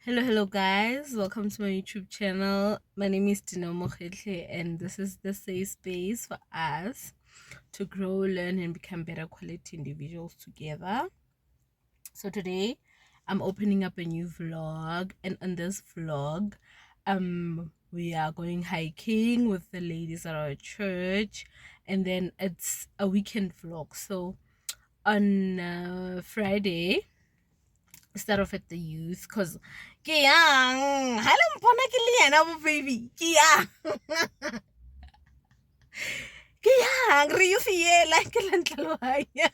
Hello, guys. Welcome to my YouTube channel. My name is Dino Mokhetle, and this is the safe space for us to grow, learn, and become better quality individuals together. So today, I'm opening up a new vlog, and on this vlog, we are going hiking with the ladies at our church, and then it's a weekend vlog. So on Friday, start off at the youth because ke yang hala mpona ke le yena bo baby ke yang re youth yela ke la ntlhaloganya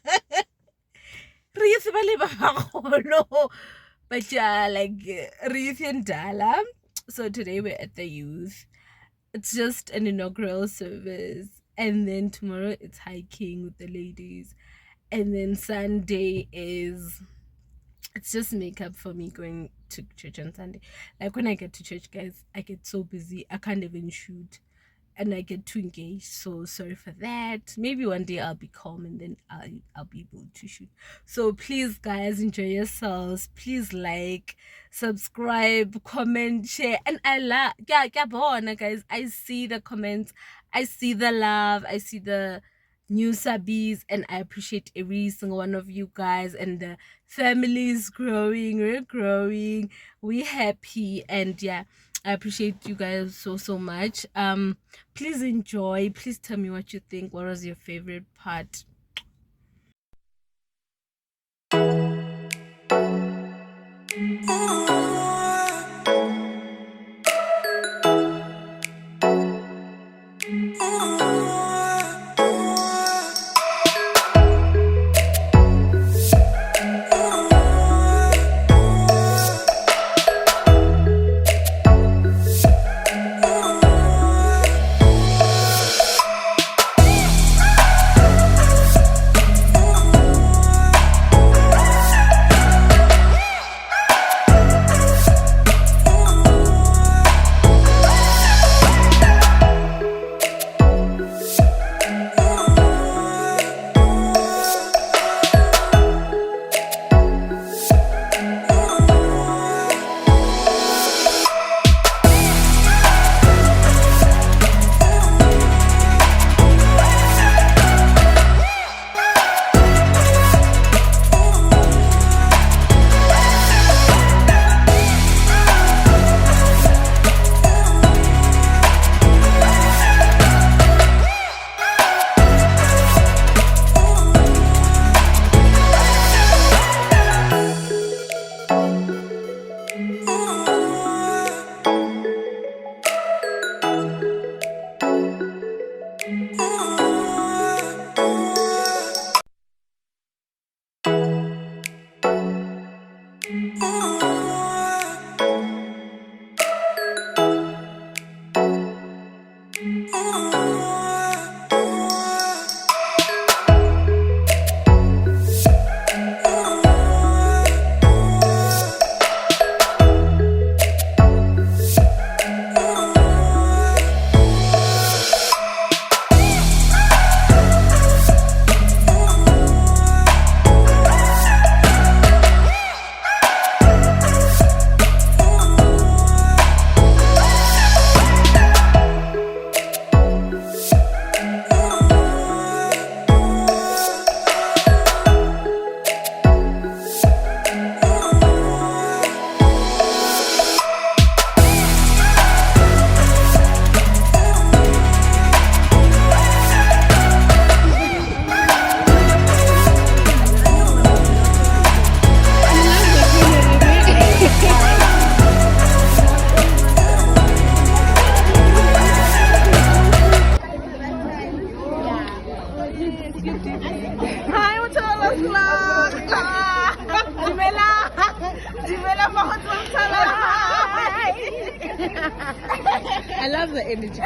re youth ba le ba bagolo but yeah, like re youth endala. So today we're at the youth. It's just an inaugural service, and then tomorrow it's hiking with the ladies, and then Sunday is it's just makeup for me going to church on Sunday. Like when I get to church, guys, I get so busy I can't even shoot, and I get too engaged. So sorry for that. Maybe one day I'll be calm and then I'll be able to shoot. So please, guys, enjoy yourselves. Please like, subscribe, comment, share, and I love guys. I see the comments, I see the love, I see the new subbies, and I appreciate every single one of you guys, and the family is growing, we're growing, we're happy, and yeah, I appreciate you guys so much. Please enjoy, please tell me what you think. What was your favorite part? Hi, Uthola vlog. Dimela Mohotsala. I love the energy,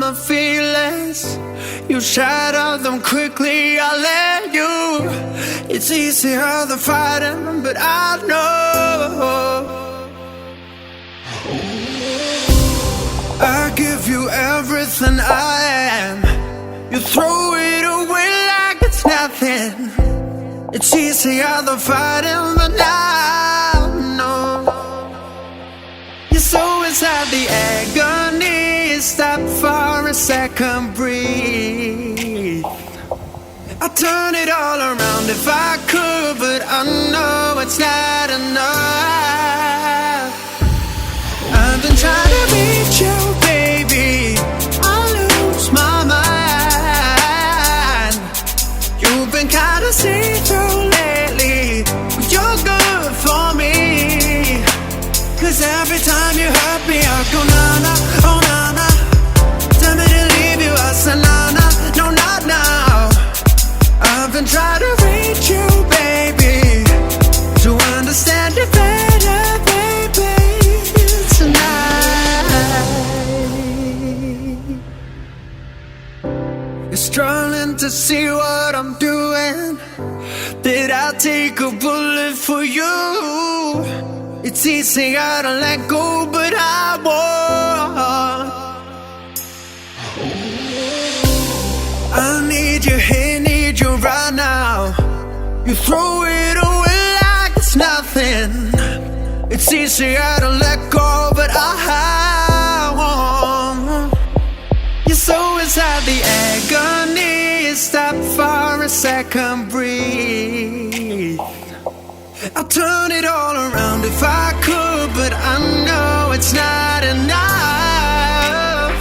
my feelings. You shatter them quickly, I let you. It's easier than fighting, but I know I give you everything I am. You throw it away like it's nothing. It's easier than fighting, but now no. You're so inside the agony. Stop for a second, breathe. I'd turn it all around if I could, but I know it's not enough. I've been trying to reach you, baby. I lose my mind. You've been kinda see-through lately, but you're good for me. Cause every time you hurt me, I go na-na, oh na-na. Tell me to leave you, I say na-na, no not now. I've been trying to reach you, baby, to understand it better, baby, tonight. You're struggling to see what I'm doing. Did I take a bullet for you? It's easier to let go, but I won't. I need you here, need you right now. You throw it away like it's nothing. It's easier to let go, but I won't. You're so inside the agony. Stop for a second, breathe. I'll turn it all around if I could, but I know it's not enough.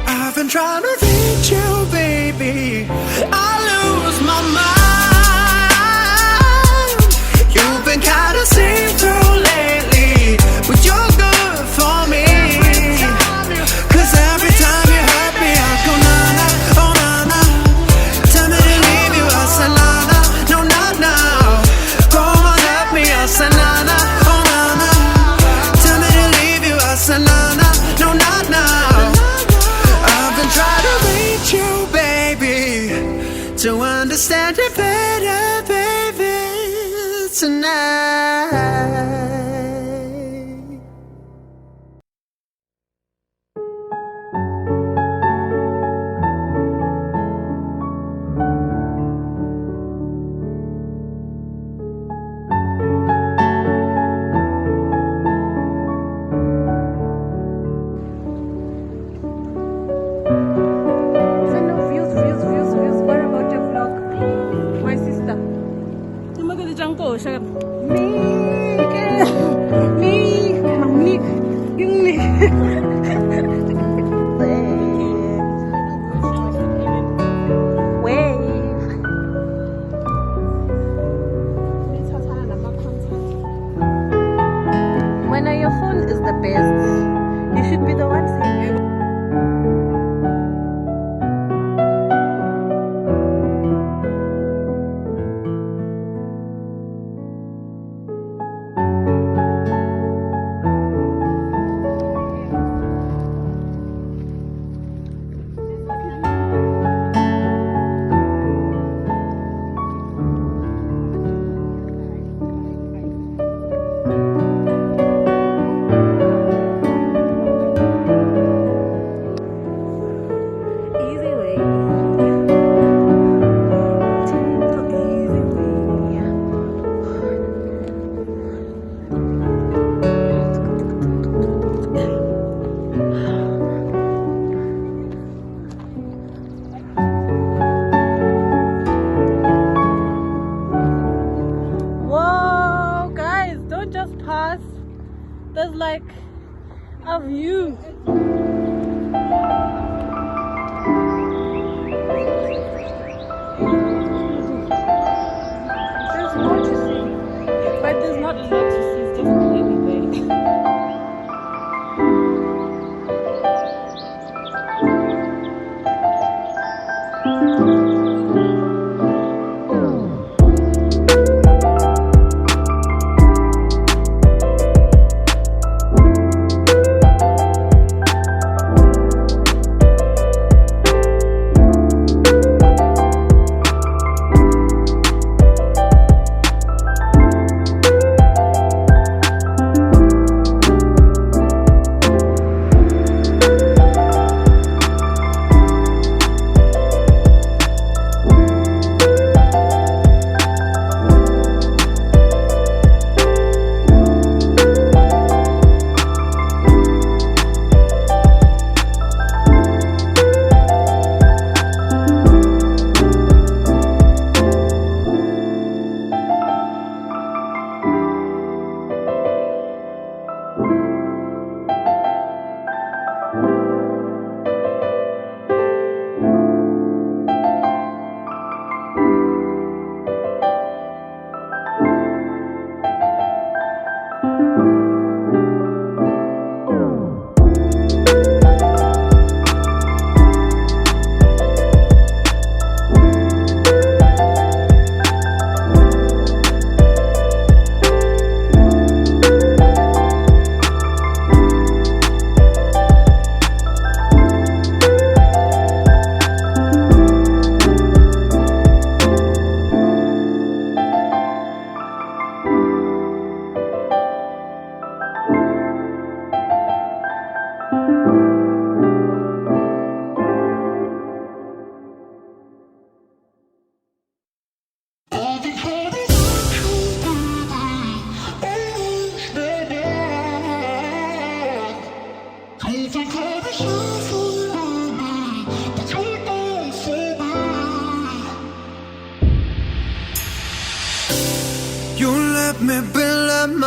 I've been trying to reach you, baby. I lose my mind. You've been kinda see-through lately, but you're good for me. Cause every time you hurt me, I go na-na, oh na-na. Tell me to leave you, I say na-na, no not now. Come on, help me, I say na-na, oh na-na. Tell me to leave you, I say na-na, no not now. I've been trying to reach you, baby, to understand it better, baby, tonight. Send no views. What about your vlog? My sister. You make the jungle, shut up. Me.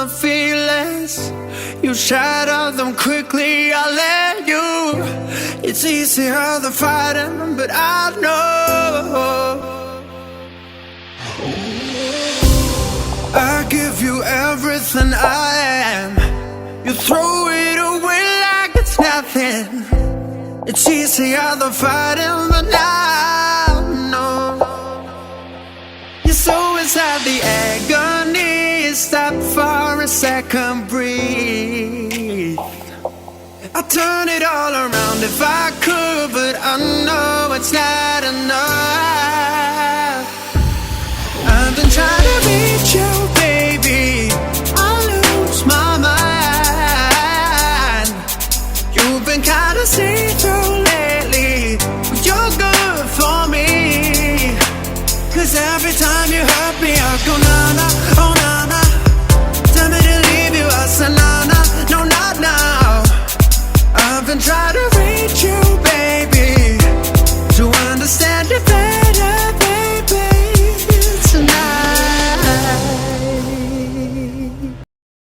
the feelings, you shatter them quickly. I let you. It's easier than fighting, but I know I give you everything I am. You throw it away like it's nothing. It's easier than fighting, but I know you're so inside the agony. Stop for a second, breathe. I'd turn it all around if I could, but I know it's not enough. I've been trying to reach you, baby. I lose my mind. You've been kinda see-through lately, but you're good for me. 'Cause every time you hurt me, I go na-na.